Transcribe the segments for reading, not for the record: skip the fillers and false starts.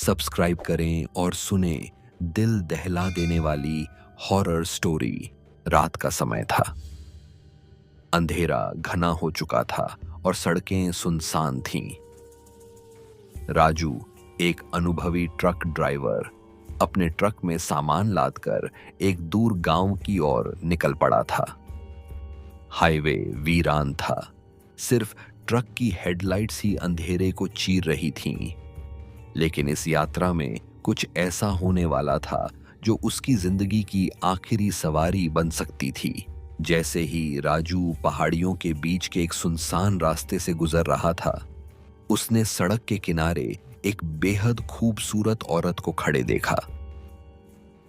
Subscribe करें और सुने दिल दहला देने वाली हॉरर स्टोरी। रात का समय था। अंधेरा घना हो चुका था और सड़कें सुनसान थीं। राजू, एक अनुभवी ट्रक ड्राइवर, अपने ट्रक में सामान लादकर एक दूर गांव की ओर निकल पड़ा था। हाईवे वीरान था। सिर्फ ट्रक की हेडलाइट्स ही अंधेरे को चीर रही थीं। लेकिन इस यात्रा में कुछ ऐसा होने वाला था जो उसकी जिंदगी की आखिरी सवारी बन सकती थी। जैसे ही राजू पहाड़ियों के बीच के एक सुनसान रास्ते से गुजर रहा था, उसने सड़क के किनारे एक बेहद खूबसूरत औरत को खड़े देखा।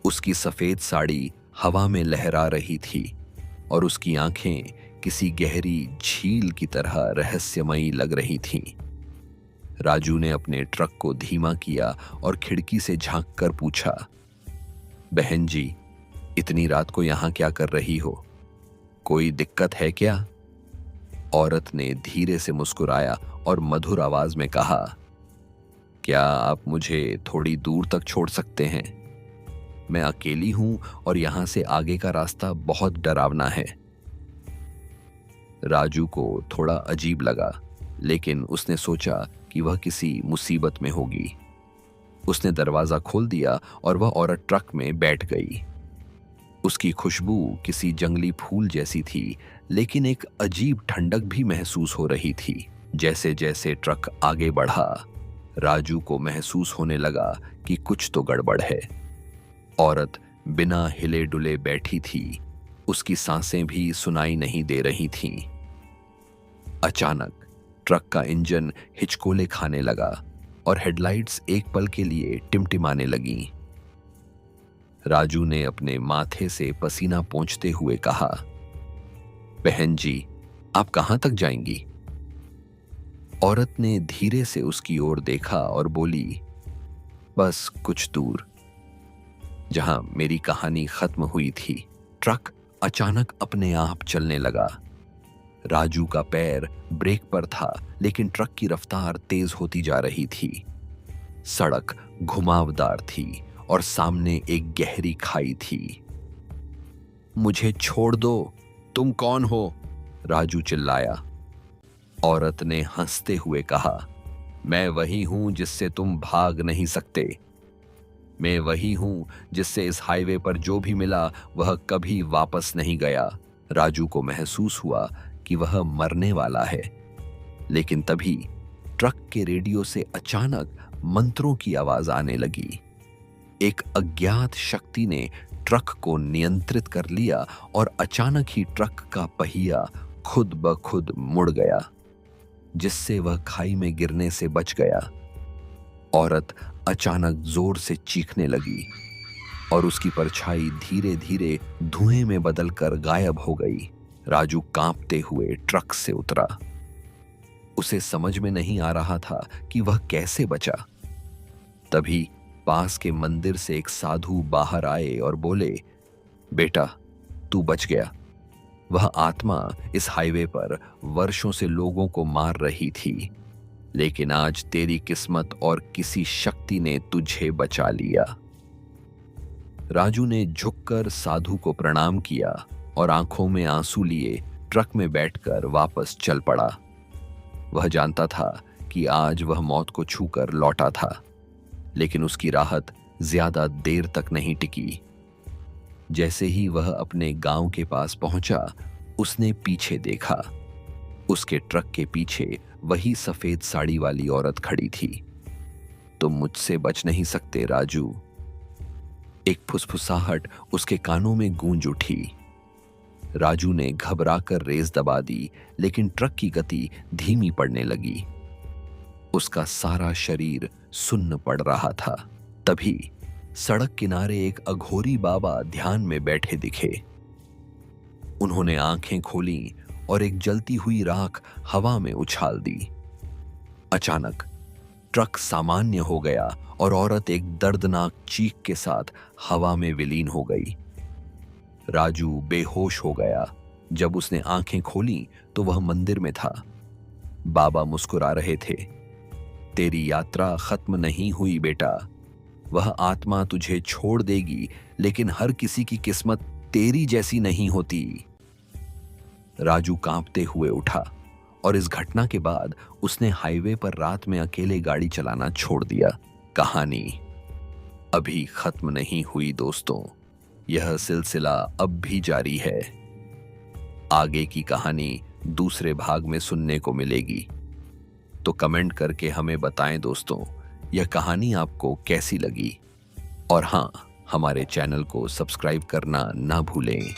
उसकी सफेद साड़ी हवा में लहरा रही थी और उसकी आंखें किसी गहरी झील की तरह रहस्यमयी लग रही थीं। राजू ने अपने ट्रक को धीमा किया और खिड़की से झांककर पूछा, बहन जी, इतनी रात को यहां क्या कर रही हो? कोई दिक्कत है क्या? औरत ने धीरे से मुस्कुराया और मधुर आवाज में कहा, क्या आप मुझे थोड़ी दूर तक छोड़ सकते हैं? मैं अकेली हूं और यहां से आगे का रास्ता बहुत डरावना है। राजू को थोड़ा अजीब लगा, लेकिन उसने सोचा कि वह किसी मुसीबत में होगी। उसने दरवाजा खोल दिया और वह औरत ट्रक में बैठ गई। उसकी खुशबू किसी जंगली फूल जैसी थी, लेकिन एक अजीब ठंडक भी महसूस हो रही थी। जैसे जैसे ट्रक आगे बढ़ा, राजू को महसूस होने लगा कि कुछ तो गड़बड़ है। औरत बिना हिले डुले बैठी थी। उसकी सांसें भी सुनाई नहीं दे रही थीं। अचानक ट्रक का इंजन हिचकोले खाने लगा और हेडलाइट्स एक पल के लिए टिमटिमाने लगीं। राजू ने अपने माथे से पसीना पोंछते हुए कहा, बहन जी, आप कहां तक जाएंगी? औरत ने धीरे से उसकी ओर देखा और बोली, बस कुछ दूर। जहां मेरी कहानी खत्म हुई थी, ट्रक अचानक अपने आप चलने लगा। राजू का पैर ब्रेक पर था, लेकिन ट्रक की रफ्तार तेज होती जा रही थी। सड़क घुमावदार थी और सामने एक गहरी खाई थी। मुझे छोड़ दो, तुम कौन हो? राजू चिल्लाया। औरत ने हंसते हुए कहा, मैं वही हूं जिससे तुम भाग नहीं सकते। मैं वही हूं जिससे इस हाईवे पर जो भी मिला वह कभी वापस नहीं गया। राजू को महसूस हुआ कि वह मरने वाला है, लेकिन तभी ट्रक के रेडियो से अचानक मंत्रों की आवाज आने लगी। एक अज्ञात शक्ति ने ट्रक को नियंत्रित कर लिया और अचानक ही ट्रक का पहिया खुद ब खुद मुड़ गया, जिससे वह खाई में गिरने से बच गया। औरत अचानक जोर से चीखने लगी और उसकी परछाई धीरे धीरे धुएं में बदलकर गायब हो गई। राजू कांपते हुए ट्रक से उतरा। उसे समझ में नहीं आ रहा था कि वह कैसे बचा। तभी पास के मंदिर से एक साधु बाहर आए और बोले, बेटा, तू बच गया। वह आत्मा इस हाईवे पर वर्षों से लोगों को मार रही थी, लेकिन आज तेरी किस्मत और किसी शक्ति ने तुझे बचा लिया। राजू ने झुककर साधु को प्रणाम किया और आंखों में आंसू लिए ट्रक में बैठकर वापस चल पड़ा। वह जानता था कि आज वह मौत को छूकर लौटा था, लेकिन उसकी राहत ज्यादा देर तक नहीं टिकी। जैसे ही वह अपने गांव के पास पहुंचा, उसने पीछे देखा। उसके ट्रक के पीछे वही सफेद साड़ी वाली औरत खड़ी थी। तुम मुझसे बच नहीं सकते राजू। एक फुसफुसाहट उसके कानों में गूंज उठी। राजू ने घबराकर रेस दबा दी, लेकिन ट्रक की गति धीमी पड़ने लगी। उसका सारा शरीर सुन्न पड़ रहा था। तभी सड़क किनारे एक अघोरी बाबा ध्यान में बैठे दिखे। उन्होंने आंखें खोली और एक जलती हुई राख हवा में उछाल दी। अचानक ट्रक सामान्य हो गया और औरत एक दर्दनाक चीख के साथ हवा में विलीन हो गई। राजू बेहोश हो गया। जब उसने आंखें खोली तो वह मंदिर में था। बाबा मुस्कुरा रहे थे। तेरी यात्रा खत्म नहीं हुई बेटा। वह आत्मा तुझे छोड़ देगी, लेकिन हर किसी की किस्मत तेरी जैसी नहीं होती। राजू कांपते हुए उठा और इस घटना के बाद उसने हाईवे पर रात में अकेले गाड़ी चलाना छोड़ दिया। कहानी अभी खत्म नहीं हुई दोस्तों, यह सिलसिला अब भी जारी है। आगे की कहानी दूसरे भाग में सुनने को मिलेगी, तो कमेंट करके हमें बताएं दोस्तों, यह कहानी आपको कैसी लगी। और हाँ, हमारे चैनल को सब्सक्राइब करना ना भूलें।